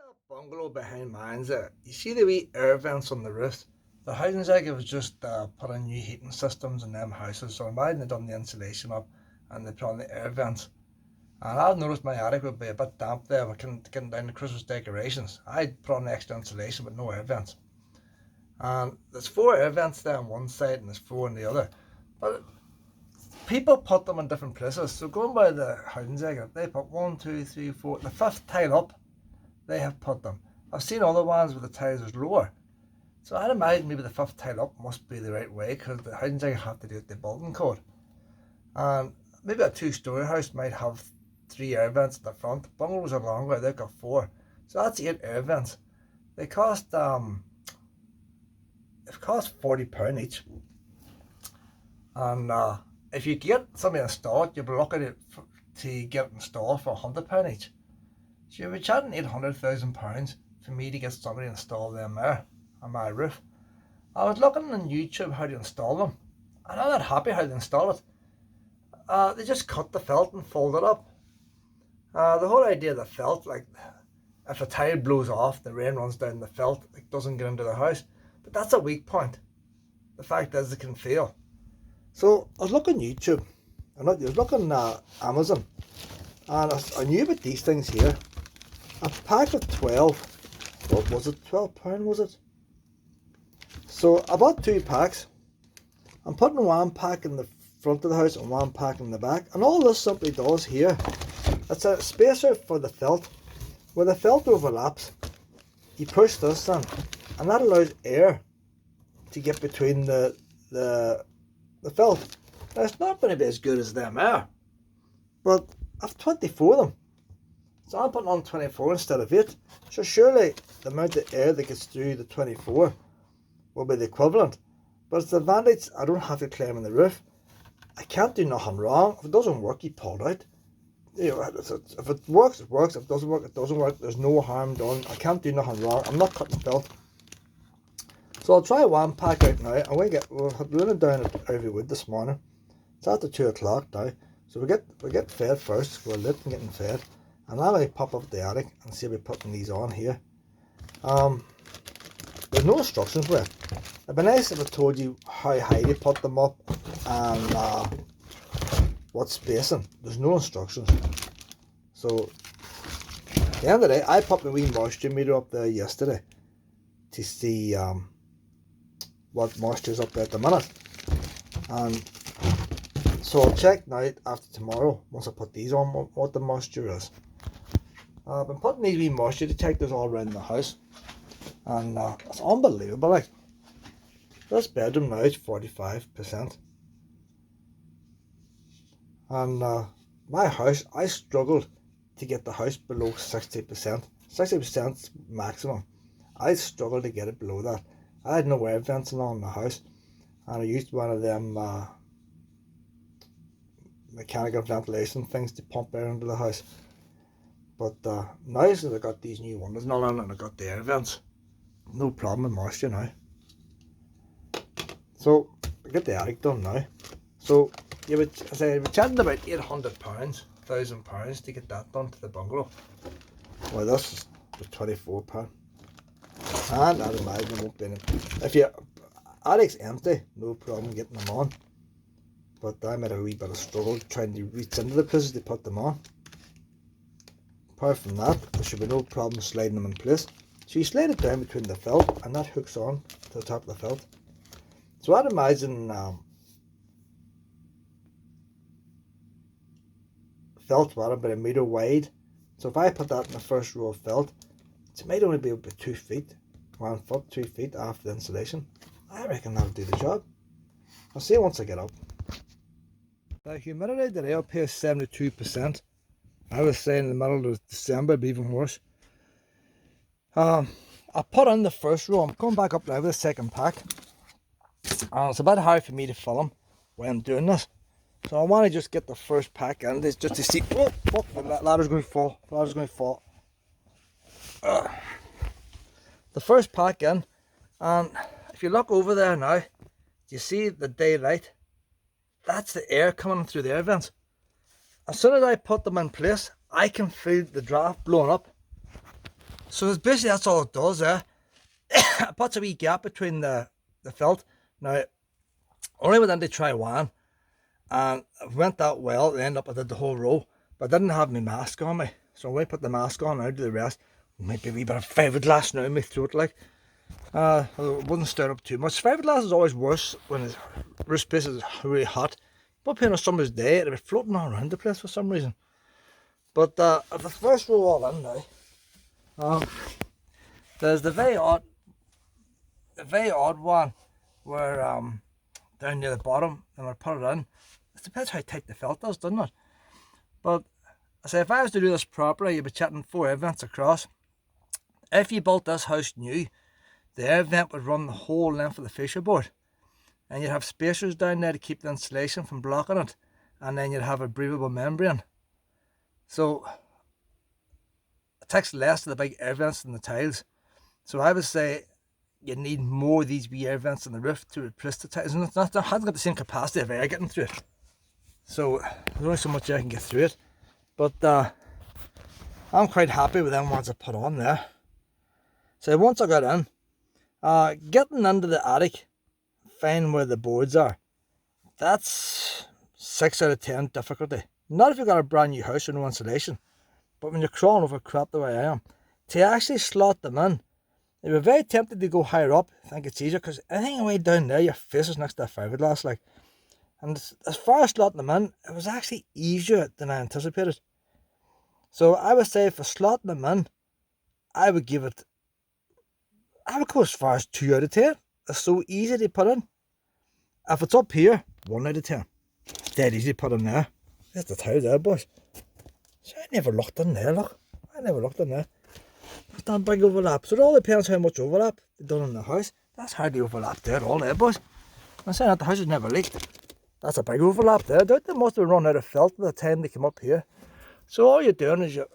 that bungalow behind mine's there, you see the wee air vents on the roof? The housing executive just put in new heating systems in them houses, so I imagine they done the insulation up and they put on the air vents. And I've noticed my attic would be a bit damp there. We're getting down the Christmas decorations. I'd put on the extra insulation with no air vents. And there's 4 air vents there on one side and there's 4 on the other. But people put them in different places. So going by the housing executive, they put 1, 2, 3, 4, the 5th tile up, they have put them. I've seen other ones where the tiles is lower. So I'd imagine maybe the 5th tile up must be the right way, because the housing executive have to do it the building code. And maybe a 2-story house might have 3 air vents at the front. Bungalows are longer, they've got 4. So that's 8 air vents. They cost £40 each. And if you get something installed, you'll be looking to get it installed for £100 each. So you'll be chatting £800,000 for me to get somebody installed them there on my roof. I was looking on YouTube how to install them, and I'm not happy how they install it. They just cut the felt and fold it up. The whole idea of the felt, like if a tile blows off, the rain runs down the felt, it doesn't get into the house. But that's a weak point. The fact is it can fail. So I was looking YouTube, I was looking Amazon, and I knew about these things here. A pack of 12, what was it, £12 was it? So I bought 2 packs. I'm putting 1 pack in the front of the house and 1 pack in the back, and all this simply does here, it's a spacer for the felt. Where the felt overlaps, you push this in, and that allows air to get between the felt. Now it's not going to be as good as them air, but I've 24 of them, so I'm putting on 24 instead of 8. So surely the amount of air that gets through the 24 will be the equivalent. But it's the advantage, I don't have to climb on the roof. I can't do nothing wrong. If it doesn't work, you pull it out. You know, if it works, it works. If it doesn't work, it doesn't work. There's no harm done. I can't do nothing wrong. I'm not cutting felt. So I'll try 1 pack out now. We're running down at Ivy Wood this morning. It's after 2 o'clock now. So we get fed first. We're lit and getting fed. And now I pop up the attic and see we're putting these on here. There's no instructions for it. It'd be nice if I told you how high to put them up and what spacing. There's no instructions. So at the end of the day, I popped the wee moisture meter up there yesterday to see what moisture is up there at the minute. And so I'll check now after tomorrow, once I put these on, what the moisture is. I've been putting these wee moisture detectors all around the house, and it's unbelievable. Like, this bedroom now is 45%. And my house, I struggled to get the house below 60%. 60% maximum. I struggled to get it below that. I had no air vents along the house, and I used one of them mechanical ventilation things to pump air into the house. But now that I got these new windows and all on, and I got the air vents, no problem with moisture now. So I get the attic done now. So you would say we're chatting about £800, £1,000 to get that done to the bungalow. Well, this was £24. And I'd imagine it won't be in it. If your attic's empty, no problem getting them on. But I made a wee bit of struggle trying to reach into the places to put them on. Apart from that, there should be no problem sliding them in place. So you slide it down between the felt, and that hooks on to the top of the felt. So I'd imagine felt were about 1 metre wide. So if I put that in the first row of felt, it might only be about 2 feet, 1 foot, 2 feet after the insulation. I reckon that'll do the job. I'll see once I get up. The humidity today up here is 72%. I was saying in the middle of December it'd be even worse. I put in the first row. I'm going back up now with the second pack. It's a bit hard for me to film when I'm doing this. So I want to just get the first pack in this just to see. Oh, fuck, the ladder's going to fall. The ladder's going to fall. The first pack in, and if you look over there now, do you see the daylight? That's the air coming through the air vents. As soon as I put them in place, I can feel the draft blowing up. So basically that's all it does there. It puts a wee gap between the felt. Now, I only went in to try one, and it went that well. I ended up I did the whole row, but I didn't have my mask on me. So when I put the mask on, I do the rest. Maybe a wee bit of fiberglass now in my throat, like. It wouldn't stir up too much. Fiberglass is always worse when the roof space is really hot. But on a summer's day, it'll be floating all around the place for some reason. But if the first row all in now, there's the very odd one where down near the bottom, and I put it in. It depends how tight the felt does, doesn't it? But I say if I was to do this properly, you'd be chatting 4 air vents across. If you built this house new, the air vent would run the whole length of the fascia board, and you'd have spacers down there to keep the insulation from blocking it, and then you'd have a breathable membrane. So it takes less of the big air vents than the tiles. So I would say you need more of these wee air vents on the roof to replace the tiles, and it hasn't got the same capacity of air getting through it. So there's only so much air can get through it. But I'm quite happy with them ones I put on there. So once I got in, getting into the attic, find where the boards are, that's 6 out of 10 difficulty. Not if you've got a brand new house or no insulation, but when you're crawling over crap the way I am, to actually slot them in, they were very tempted to go higher up. I think it's easier because anything way down there, your face is next to a fiberglass, like. And as far as slotting them in, it was actually easier than I anticipated. So I would say for slotting them in, I would go as far as 2 out of 10. It's so easy to put in. If it's up here, 1 out of 10. It's dead easy to put in there. There's the tile there, boys. So I never looked in there, look. I never looked in there. There's that big overlap. So it all depends how much overlap they've done in the house. That's hardly overlap there at all there, boys. I'm saying that the house has never leaked. That's a big overlap there. They must have run out of felt by the time they came up here. So all you're doing is you're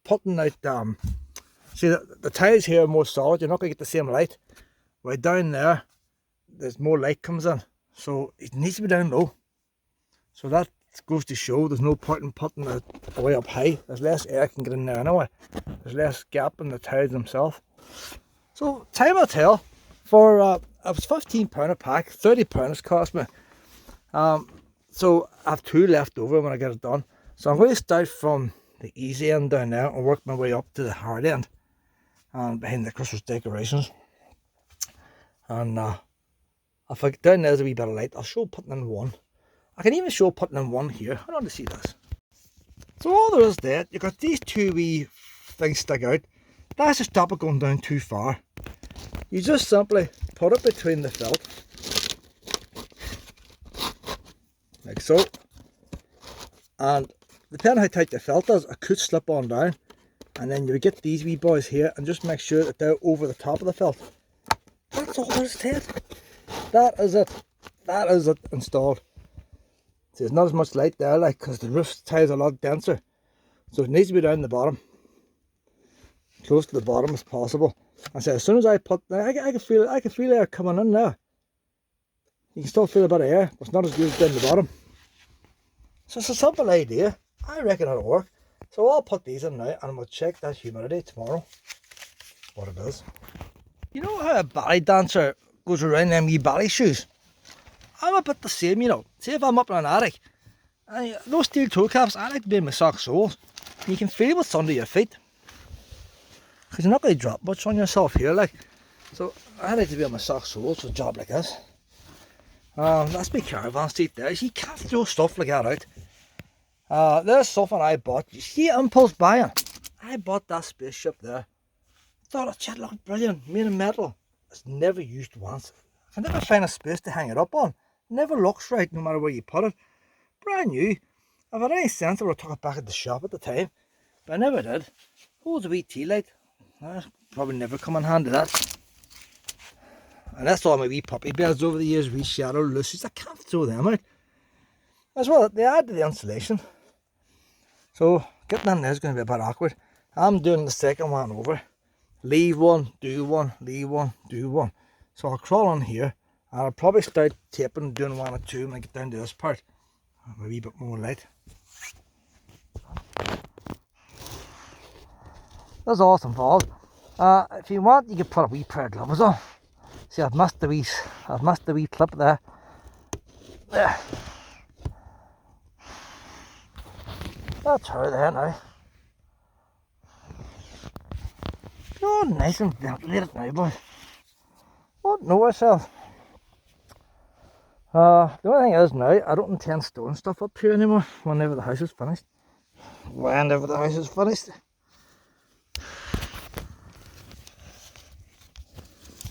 putting out, see the tiles here are more solid, you're not going to get the same light. Right down there, there's more light comes in. So it needs to be down low. So that goes to show there's no point in putting it way up high. There's less air can get in there anyway. There's less gap in the tiles themselves. So time will tell. For it was £15 a pack, £30 it's cost me. So I have 2 left over when I get it done. So I'm going to start from the easy end down there and work my way up to the hard end, and behind the Christmas decorations. And if I get down there's a wee bit of light, I'll show putting in one. I can even show putting in one here. I want to see this. So all there is there, you've got these 2 wee things stick out. That's to stop it going down too far. You just simply put it between the felt, like so, and depending how tight the felt is, it could slip on down, and then you get these wee boys here and just make sure that they're over the top of the felt. That's all there is to it. That is it. That is it installed. See, there's not as much light there, like, because the roof tile's a lot denser, so it needs to be down the bottom, close to the bottom as possible. I said, as soon as I put, I can feel air coming in there. You can still feel a bit of air, but it's not as good as down the bottom. So it's a simple idea. I reckon it'll work. So I'll put these in now, and we'll check that humidity tomorrow, what it is. You know how a ballet dancer goes around them wee ballet shoes? I'm a bit the same, you know. See if I'm up in an attic, and those steel toe caps, I like to be in my sock soles. You can feel what's under your feet, because you're not going to drop much on yourself here, like. So I like to be on my sock soles for a job like this. That's my caravan seat there. You can't throw stuff like that out. There's something I bought. You see, impulse buying. I bought that spaceship there. Thought it looked brilliant, made of metal. It's never used once. I can never find a space to hang it up on. It never looks right no matter where you put it. Brand new. If I had any sense I would have took it back at the shop at the time, but I never did. Holds a wee tea light. Probably never come in handy, that. And that's all my wee puppy beds over the years, wee shadow Lucy's. I can't throw them out. As well, they add to the insulation. So getting in there is going to be a bit awkward. I'm doing the second one over. Leave one, do one, leave one, do one. So I'll crawl on here, and I'll probably start taping, doing 1 or 2 when I get down to this part. A wee bit more light. That's all that's involved. If you want, you can put a wee pair of gloves on. See, I've missed the wee clip there. There. That's her there now. Oh, nice and ventilated now, boys. Won't know ourselves. The only thing is now, I don't intend storing stuff up here anymore whenever the house is finished. Whenever the house is finished.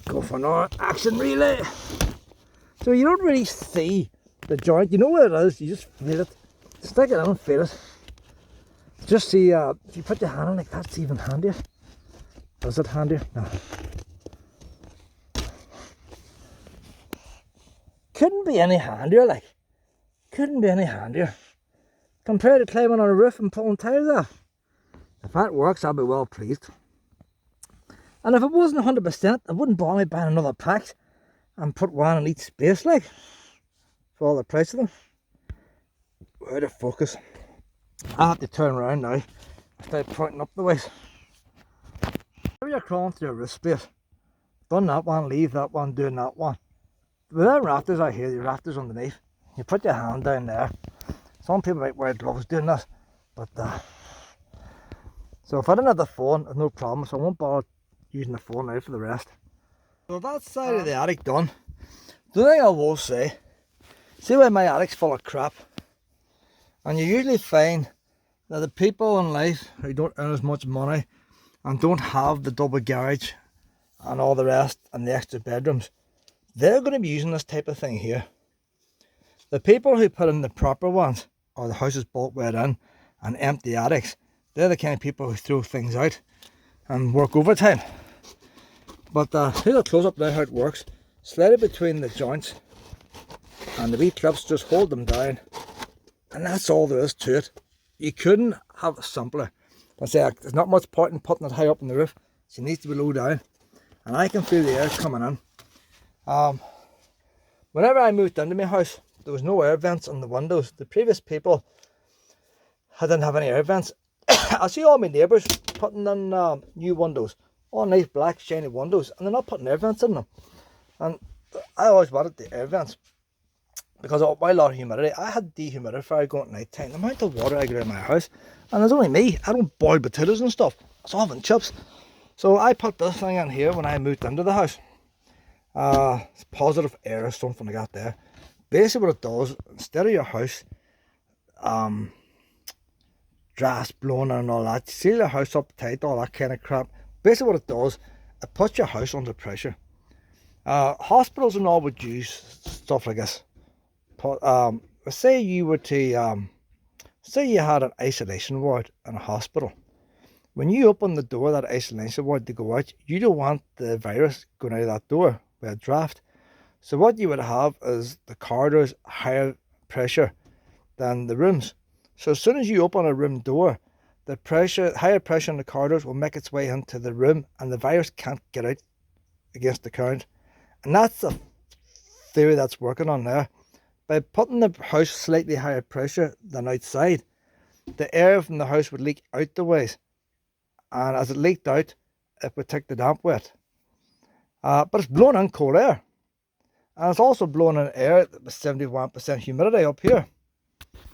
Go for another action relay. So you don't really see the joint. You know where it is, you just feel it. Stick it in and feel it. Just see, if you put your hand on like that's even handier. Is it handier? No. Couldn't be any handier, like. Couldn't be any handier. Compared to climbing on a roof and pulling tiles off. If that works, I'll be well pleased. And if it wasn't 100%, it wouldn't bother me buying another pack and put one in each space, like, for all the price of them. Out of focus. I have to turn around now and start pointing up the ways. If you're crawling through a roof space, done that one, leave that one, doing that one. With the rafters out here, the rafters underneath, you put your hand down there. Some people might wear gloves doing this, but so if I didn't have the phone, there's no problem, so I won't bother using the phone now for the rest. So that side of the attic done. The thing I will say, see why my attic's full of crap, and you usually find that the people in life who don't earn as much money and don't have the double garage and all the rest and the extra bedrooms, they're going to be using this type of thing here. The people who put in the proper ones, or the houses built right in and empty attics, they're the kind of people who throw things out and work overtime. But here's a close up now how it works. Slide it between the joints and the wee clips, just hold them down, and that's all there is to it. You couldn't have a simpler. I say there's not much point in putting it high up on the roof. She needs to be low down, and I can feel the air coming in. Whenever I moved into my house, there was no air vents on the windows. The previous people didn't have any air vents. I see all my neighbours putting in new windows, all nice black shiny windows, and they're not putting air vents in them. And I always wanted the air vents because of my lot of humidity. I had dehumidifier going at night time. The amount of water I get in my house, and there's only me. I don't boil potatoes and stuff. It's oven chips. So I put this thing in here when I moved into the house. It's positive air or something like that there. Basically what it does, instead of your house drafts blowing and all that, seal your house up tight, all that kind of crap. Basically what it does, it puts your house under pressure. Hospitals and all would use stuff like this. Say you were to say you had an isolation ward in a hospital. When you open the door of that isolation ward to go out, you don't want the virus going out of that door with a draft. So what you would have is the corridors higher pressure than the rooms. So as soon as you open a room door, the higher pressure in the corridors will make its way into the room, and the virus can't get out against the current. And that's the theory that's working on there. By putting the house slightly higher pressure than outside, the air from the house would leak out the ways. And as it leaked out, it would take the damp wet. But it's blowing in cold air. And it's also blowing in air with 71% humidity up here.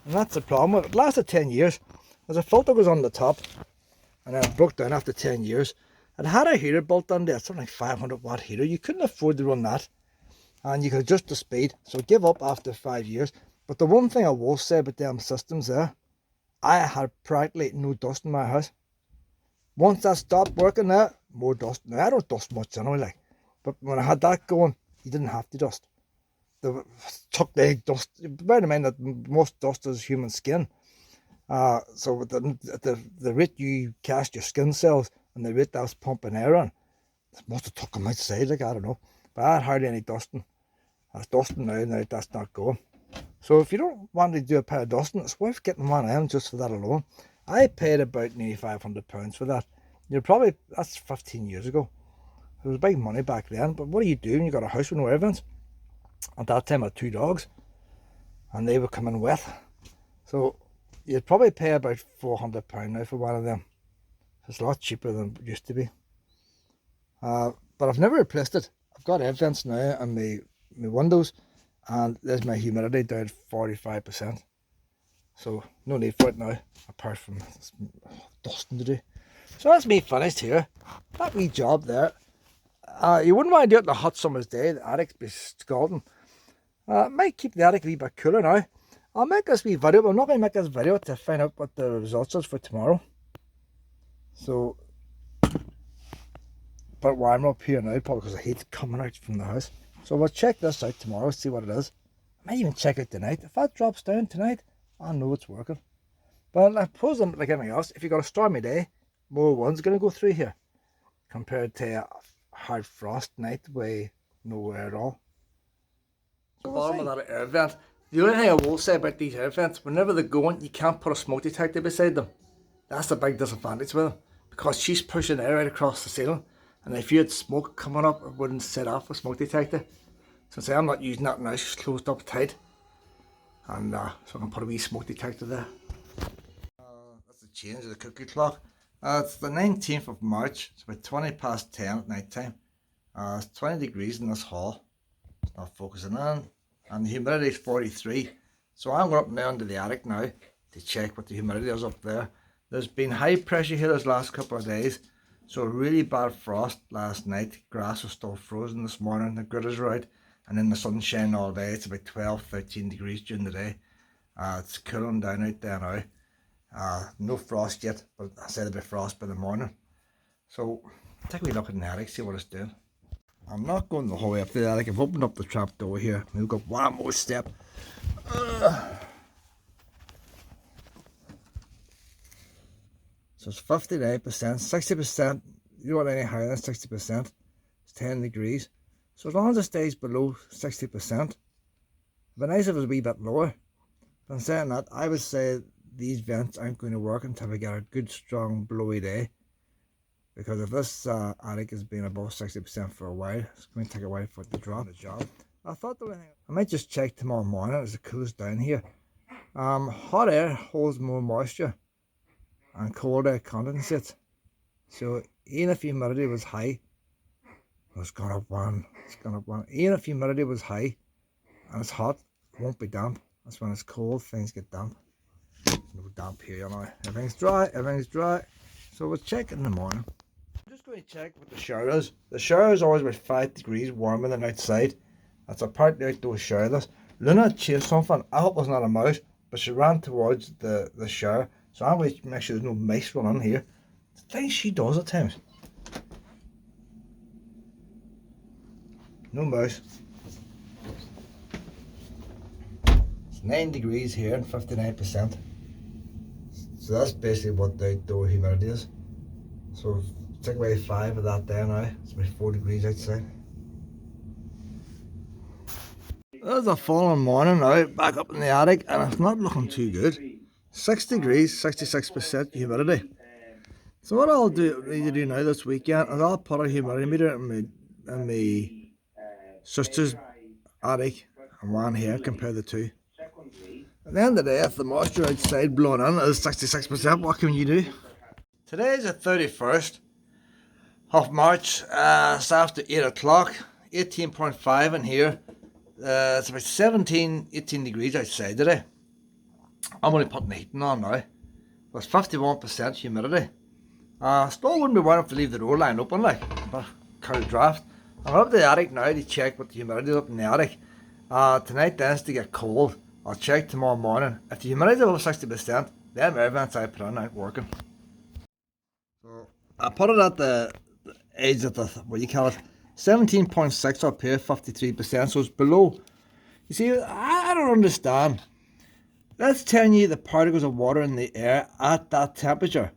And that's the problem with it. It lasted 10 years. As a filter goes on the top, and then it broke down after 10 years. It had a heater built in there, something like 500 watt heater. You couldn't afford to run that. And you could adjust the speed. So give up after 5 years. But the one thing I will say about them systems there, I had practically no dust in my house. Once that stopped working there, more dust. Now I don't dust much anyway, like. But when I had that going, you didn't have to dust. They took the dust. Bear in mind that most dust is human skin. So the rate you cast your skin cells and the rate that's pumping air on, it must have took them outside, like, I don't know. But I had hardly any dusting. I was dusting now that's not going. So if you don't want to do a pair of dusting, it's worth getting one of them just for that alone. I paid about nearly £500 for that. That's 15 years ago. It was big money back then, but what do you do when you got a house with no air vents? At that time I had 2 dogs, and they were coming wet. So you'd probably pay about £400 now for one of them. It's a lot cheaper than it used to be. But I've never replaced it. I've got air vents now on my windows, and there's my humidity down at 45%. So no need for it now, apart from dusting to do. So that's me finished here. That wee job there. You wouldn't want to do it on a hot summer's day. The attic's be scalding. Might keep the attic a wee bit cooler now. I'll make this wee video, but I'm not going to make this video to find out what the results is for tomorrow. So, but warm up here now, probably because the heat's coming out from the house. So we'll check this out tomorrow, see what it is. I might even check it tonight. If that drops down tonight, I know it's working. But I suppose, like anything else, if you've got a stormy day, more one's going to go through here compared to a hard frost night way nowhere at all. The bottom of that air vent. The only thing I will say about these air vents, whenever they're going, you can't put a smoke detector beside them. That's the big disadvantage with them, because she's pushing air right across the ceiling, and if you had smoke coming up, it wouldn't set off a smoke detector. So say I'm not using that now, she's closed up tight, and so I can put a wee smoke detector there. That's the change of the cookie clock. It's the 19th of March, it's about 20 past 10 at night time. It's 20 degrees in this hall, it's not focusing on, and the humidity is 43. So I'm going up now into the attic now to check what the humidity is up there. There's been high pressure here this last couple of days, so really bad frost last night. Grass was still frozen this morning, the gutters are out, and then the sun shining all day. It's about 12-13 degrees during the day. It's cooling down out there now. No frost yet, but I said there'll be frost by the morning. So take a wee look in the attic, see what it's doing. I'm not going the whole way up to the attic. I've opened up the trap door here. We've got one more step. So it's 59%, 60%, you don't want any higher than 60%, it's 10 degrees. So as long as it stays below 60%, it'd be nice if it was a wee bit lower. But in saying that, I would say these vents aren't going to work until we get a good strong blowy day. Because if this attic has been above 60% for a while, it's going to take a while for it to drop the job. I might just check tomorrow morning as it cools down here. Hot air holds more moisture, and cold air condensates. So even if humidity was high, it's gone up one. Even if humidity was high and it's hot, it won't be damp. That's when it's cold, things get damp. No damp here now. Everything's dry. So we'll check in the morning. I'm just going to check what the shower is. The shower is always about 5 degrees warmer than outside. That's a partly outdoor shower. This Luna chased something. I hope it's not a mouse, but she ran towards the shower. So I'm going to make sure there's no mice running here. The things she does at times. No mouse. It's 9 degrees here and 59%. So that's basically what the outdoor humidity is. So take away 5 of that there now. It's about 4 degrees outside. There's a fallen morning now, back up in the attic, and it's not looking too good. 6 degrees, 66% humidity. So what I'll need to do now this weekend is I'll put a humidity meter in my sister's attic and one here, compare the two. At the end of the day, if the moisture outside blowing in is 66%, what can you do? Today is the 31st of March, it's after 8 o'clock, 18.5 in here. It's about 18 degrees outside today. I'm only putting the heating on now. It's 51% humidity. Still wouldn't be wanting to leave the door line open like, but cold draft. I'm up to the attic now to check what the humidity is up in the attic. Tonight tends to get cold. I'll check tomorrow morning. If the humidity is over 60%, them air vents I put on aren't working. So I put it at the edge of the, what do you call it, 17.6 up here, 53%, so it's below. You see, I don't understand. That's telling you the particles of water in the air at that temperature.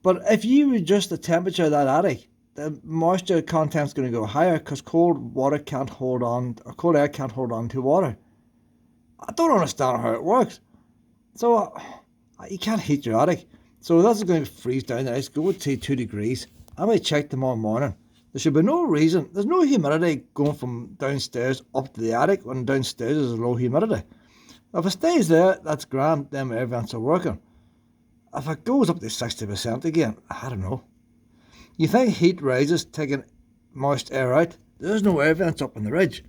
But if you reduce the temperature of that attic, the moisture content is going to go higher because cold air can't hold on to water. I don't understand how it works. So you can't heat your attic. So that's going to freeze down the ice. Go to 2 degrees. I might check tomorrow morning. There should be no reason. There's no humidity going from downstairs up to the attic when downstairs is low humidity. If it stays there, that's grand. Them air vents are working. if it goes up to 60% again, I don't know. You think heat rises, taking moist air out? There's no air vents up on the ridge.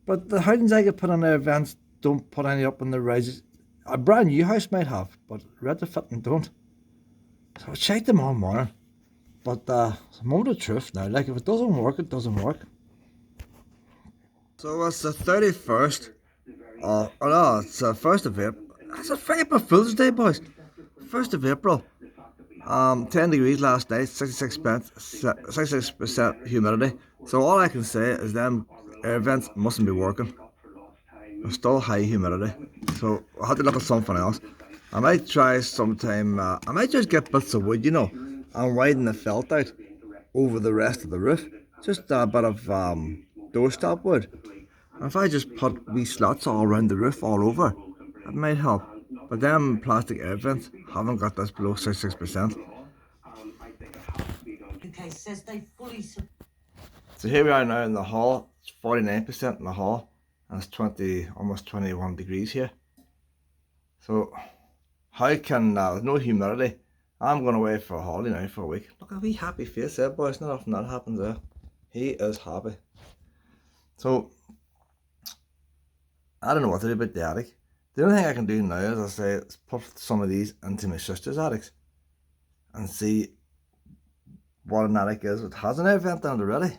But the houses I get put on air vents don't put any up on the ridges. A brand new house might have, but retrofitting don't. So I checked them all morning. But it's a moment of truth now. Like, if it doesn't work, it doesn't work. So it's the 31st. Oh no, it's the 1st of April. It's a April Fool's Day, boys. 1st of April. 10 degrees last night, 66% humidity. So all I can say is them air vents mustn't be working. There's still high humidity. So I had to look at something else. I might try sometime, I might just get bits of wood, and widen the felt out over the rest of the roof. Just a bit of doorstop wood. And if I just put wee slots all around the roof, all over, it might help. But them plastic air vents haven't got this below 66%. So here we are now in the hall. It's 49% in the hall, and it's almost 21 degrees here. So how can there's no humidity? I'm going away for a holiday now for a week. Look at a wee happy face there, boys. Not often that happens there. He is happy. So I don't know what to do about the attic. The only thing I can do now, as I say, is put some of these into my sister's attics and see what an attic is. It has an air vent down already.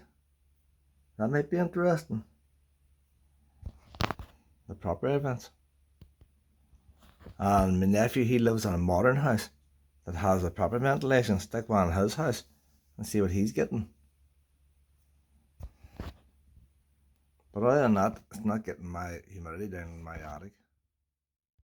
That might be interesting. The proper air vents. And my nephew, he lives in a modern house that has a proper ventilation. Stick one in his house and see what he's getting. But other than that, it's not getting my humidity down in my attic.